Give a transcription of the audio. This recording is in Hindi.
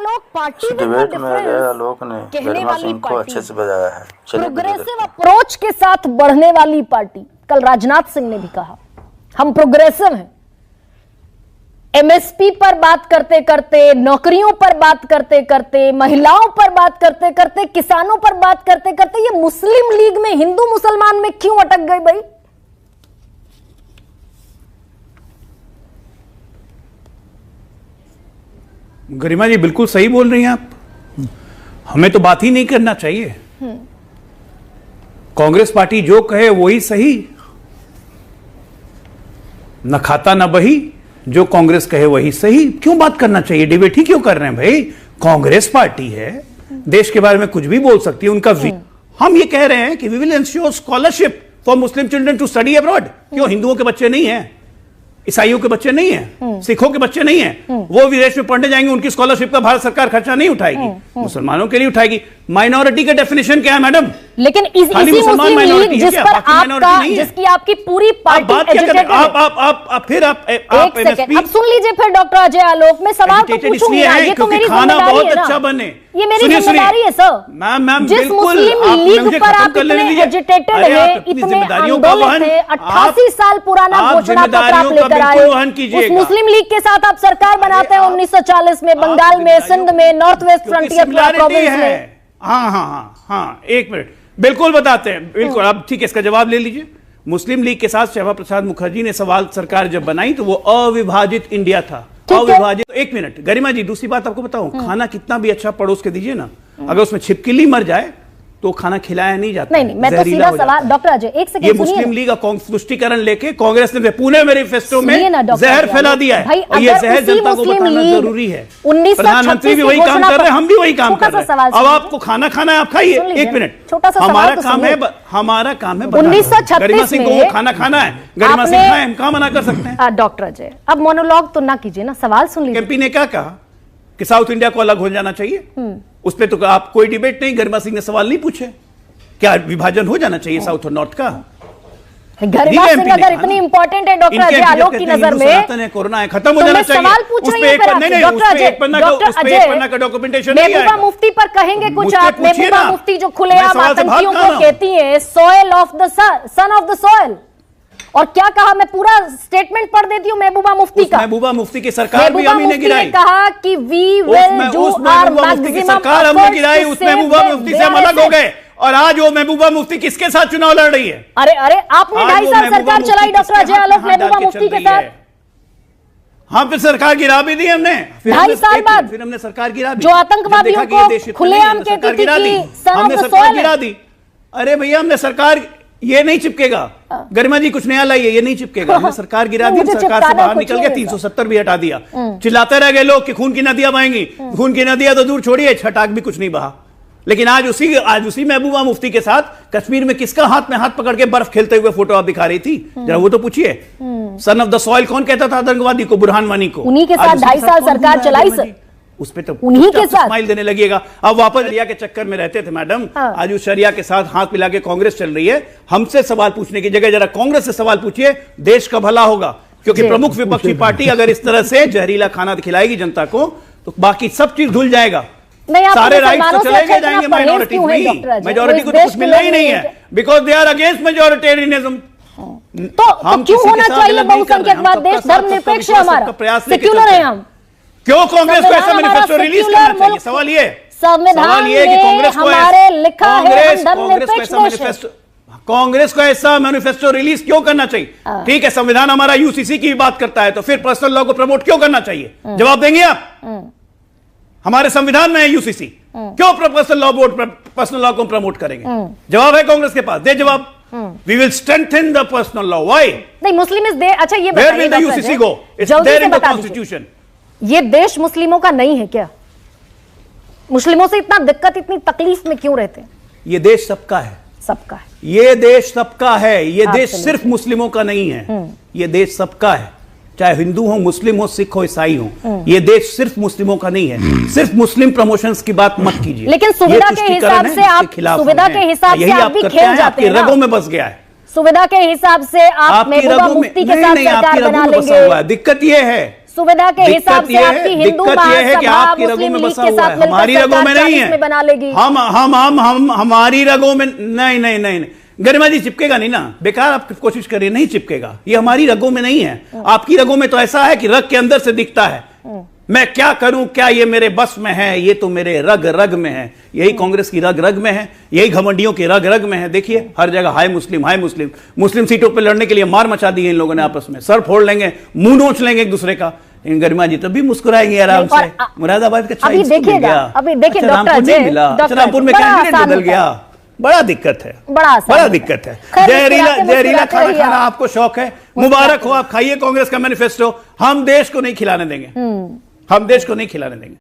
आलोक पार्टी डिबेट में आलोक ने गरिमा सिंह को अच्छे से बजाया है। प्रोग्रेसिव अप्रोच के साथ बढ़ने वाली पार्टी। कल राजनाथ सिंह ने भी कहा हम प्रोग्रेसिव हैं। एमएसपी पर बात करते करते, नौकरियों पर बात करते करते, महिलाओं पर बात करते करते, किसानों पर बात करते करते ये मुस्लिम लीग में, हिंदू मुसलमान में क्यों अटक गई भाई? गरिमा जी बिल्कुल सही बोल रही हैं आप। हमें तो बात ही नहीं करना चाहिए। कांग्रेस पार्टी जो कहे वही सही, न खाता न बही, जो कांग्रेस कहे वही सही। क्यों बात करना चाहिए? डिबेट ही क्यों कर रहे हैं भाई? कांग्रेस पार्टी है, देश के बारे में कुछ भी बोल सकती है। उनका हम ये कह रहे हैं कि we will ensure scholarship for Muslim children to study abroad. क्यों हिंदुओं के बच्चे नहीं हैं? ईसाइयों के बच्चे नहीं हैं? सिखों के बच्चे नहीं हैं? वो विदेश में पढ़ने जाएंगे, उनकी स्कॉलरशिप का भारत सरकार खर्चा नहीं उठाएगी, मुसलमानों के लिए उठाएगी। माइनॉरिटी का डेफिनेशन क्या है मैडम? लेकिन इसी मुस्लिम लीग जिस पर आपका, जिसकी आपकी पूरी पार्टी एजुकेटेड है। आप अब सुन लीजिए फिर डॉक्टर अजय आलोक, मैं सवाल तो पूछूंगी, ये तो मेरी जिम्मेदारी है अच्छा बने, ये मेरी जिम्मेदारी है सर। मैम जिस मुस्लिम लीग पर आप इतने एजुकेटेड हैं, इतने आंदोलन थे, 88 साल पुराना घोषणा पत्र आप लेकर आए, उस मुस्लिम लीग के साथ आप सरकार बनाते हैं 1940 में, बंगाल में, सिंध में, नॉर्थ वेस्ट फ्रंटियर प्रोविंस में। हाँ, एक मिनट, बिल्कुल बताते हैं, बिल्कुल। अब ठीक है, इसका जवाब ले लीजिए। मुस्लिम लीग के साथ श्यामा प्रसाद मुखर्जी ने सवाल सरकार जब बनाई तो वो अविभाजित इंडिया था, अविभाजित। एक मिनट गरिमा जी, दूसरी बात आपको बताऊं, खाना कितना भी अच्छा पड़ोस के दीजिए ना, अगर उसमें छिपकली मर जाए तो खाना खिलाया नहीं जाता। नहीं, मैं तो सीधा सवाल डॉक्टर अजय, एक सेकंड ये मुस्लिम लीग का तुष्टिकरण लेके कांग्रेस ने पुणे मैनिफेस्टो में जहर फैला दिया है, और ये जहर जनता को बताना जरूरी है। प्रधानमंत्री भी वही काम कर रहे हैं, हम भी वही काम कर रहे हैं। अब आपको खाना खाना है, आप खाइए। एक मिनट, हमारा काम है 1936 गरिमा सिंह को खाना खाना है, गरिमा सिंह खाए, हम कहाँ मना कर सकते हैं? डॉक्टर अजय अब मोनोलॉग तो ना कीजिए ना, सवाल सुन लीजिए। एमपी ने क्या कहा कि साउथ इंडिया को अलग हो जाना चाहिए, उस पर तो आप कोई डिबेट नहीं। गरिमा सिंह ने सवाल नहीं पूछे क्या विभाजन हो जाना चाहिए साउथ और नॉर्थ का? गरिमा सिंह अगर इतनी इंपॉर्टेंट है डॉक्टर अजय आलोक की नजर में, कोरोना है, खत्म हो जाना चाहिए। सवाल पूछ रही हूं डॉक्टर अजय का डॉक्यूमेंटेशन महबूबा मुफ्ती पर कहेंगे कुछ आप? महबूबा मुफ्ती जो खुलेआम आतंकियों को कहती है soil of the son of the soil, और क्या कहा, मैं पूरा स्टेटमेंट पढ़ देती हूँ महबूबा मुफ्ती का। महबूबा मुफ्ती की सरकार भी हमने ने गिराई, कहा कि we will do our maximum, सरकार हमने गिराई, उस महबूबा मुफ्ती से हम अलग हो गए, और आज वो महबूबा मुफ्ती किसके साथ चुनाव लड़ रही है? अरे आपने 2.5 साल सरकार चलाई डॉक्टर अजय आलोक महबूबा मुफ्ती के साथ। हाँ, फिर सरकार गिरा भी दी हमने, 2.5 साल बाद फिर हमने सरकार गिरा दी, जो आतंकवादियों को खुलेआम कहती थी कि सन ऑफ द सॉइल गिरा दी। अरे भैया, हमने सरकार, ये नहीं चिपकेगा। गरिमा जी कुछ नया लाइए, ये नहीं चिपकेगा। हमने सरकार गिरा दी, सरकार से बाहर निकल गया, 370 भी हटा दिया। चिल्लाते रह गए लोग कि खून की नदियां बहेंगी, खून की नदियां तो दूर छोड़िए, छटाक भी कुछ नहीं बहा। लेकिन आज उसी महबूबा मुफ्ती के साथ कश्मीर में किसका हाथ में हाथ पकड़ के बर्फ खेलते हुए फोटो आप दिखा रही थी, जरा वो तो पूछिए। सन ऑफ द सॉइल कौन कहता था आतंकवादी को? बुरहान वानी को। उन्हीं के साथ 2.5 साल सरकार चलाई सर, उस पे तो उन्हीं के साथ स्माइल देने लगेगा। अब वापस शरिया के चक्कर में रहते थे मैडम, आज उस शरिया के साथ हाथ मिला के कांग्रेस चल रही है। हमसे सवाल पूछने की जगह जरा कांग्रेस से सवाल पूछिए, देश का भला होगा। क्योंकि प्रमुख विपक्षी पार्टी अगर इस तरह से जहरीला खाना खिलाएगी जनता को, तो बाकी सब चीज धुल जाएगा। सारे राइट्स तो चले जाएंगे माइनॉरिटी में, मेजॉरिटी को तो कुछ मिलना ही नहीं है, because they are against majoritarianism. तो क्यों होना चाहिए बहुसंख्यकवाद? देश धर्मनिरपेक्ष है हमारा, सेक्युलर है हम। क्यों कांग्रेस को ऐसा मैनिफेस्टो रिलीज करना चाहिए? सवाल ये कि कांग्रेस को हमारे लिखा है कांग्रेस को ऐसा मैनिफेस्टो रिलीज क्यों करना चाहिए? ठीक है, संविधान हमारा यूसीसी की बात करता है, तो फिर पर्सनल लॉ को प्रमोट क्यों करना चाहिए? जवाब देंगे आप? हमारे संविधान में है यूसीसी, क्यों पर्सनल लॉ को प्रमोट करेंगे? जवाब है कांग्रेस के पास, दे जवाब। We will strengthen the personal law. Why? नहीं, मुस्लिम इस देश, अच्छा ये बताइए, where will the UCC go? It's there in the constitution. ये देश मुस्लिमों का नहीं है क्या? मुस्लिमों से इतना दिक्कत, इतनी तकलीफ में क्यों रहते हैं? ये देश सबका है, सबका है, ये देश सबका है। ये देश सिर्फ मुस्लिमों का नहीं है, ये देश सबका है, चाहे हिंदू हो, मुस्लिम हो, सिख हो, ईसाई हो। ये देश सिर्फ मुस्लिमों का नहीं है। सिर्फ मुस्लिम प्रमोशंस की बात मत कीजिए। लेकिन सुविधा के हिसाब से आप, सुविधा के हिसाब से आप भी खेल जाते हैं, रगों में बस गया है। सुविधा के हिसाब से आप महबूबा मुफ्ती के साथ सरकार बना लेंगे। दिक्कत ये है सुविधा के हिसाब से आपकी हिंदू कि आपकी रगों में बसा हुआ है, हमारी रगों में नहीं है। बना लेगी हम हमारी रगों में नहीं। गरिमा जी चिपकेगा नहीं ना, बेकार आप कोशिश करिए, नहीं चिपकेगा। ये हमारी रगों में नहीं है। आपकी रगों में तो ऐसा है कि रग के अंदर से दिखता है। मैं क्या करूं, क्या ये मेरे बस में है, ये तो मेरे रग रग में है। यही कांग्रेस की रग रग में है, यही घमंडियों की रग रग में है। देखिए हर जगह हाय मुस्लिम, हाय मुस्लिम। मुस्लिम सीटों पे लड़ने के लिए मार मचा दी है इन लोगों ने, आपस में सर फोड़ लेंगे, मुंह नोच लेंगे एक दूसरे का। इन गरिमा जी तब भी मुस्कुराएंगे आराम से। मुरादाबाद का अभी देखिएगा, अभी देखिए रामपुर नहीं मिला, रामपुर में कैंडिडेट बदल गया। बड़ा दिक्कत है, बड़ा दिक्कत है। जहरीला खाना खाना आपको शौक है, मुबारक हो, आप खाइए कांग्रेस का मैनिफेस्टो। हम देश को नहीं खिलाने देंगे, हम देश को नहीं खिलाने देंगे।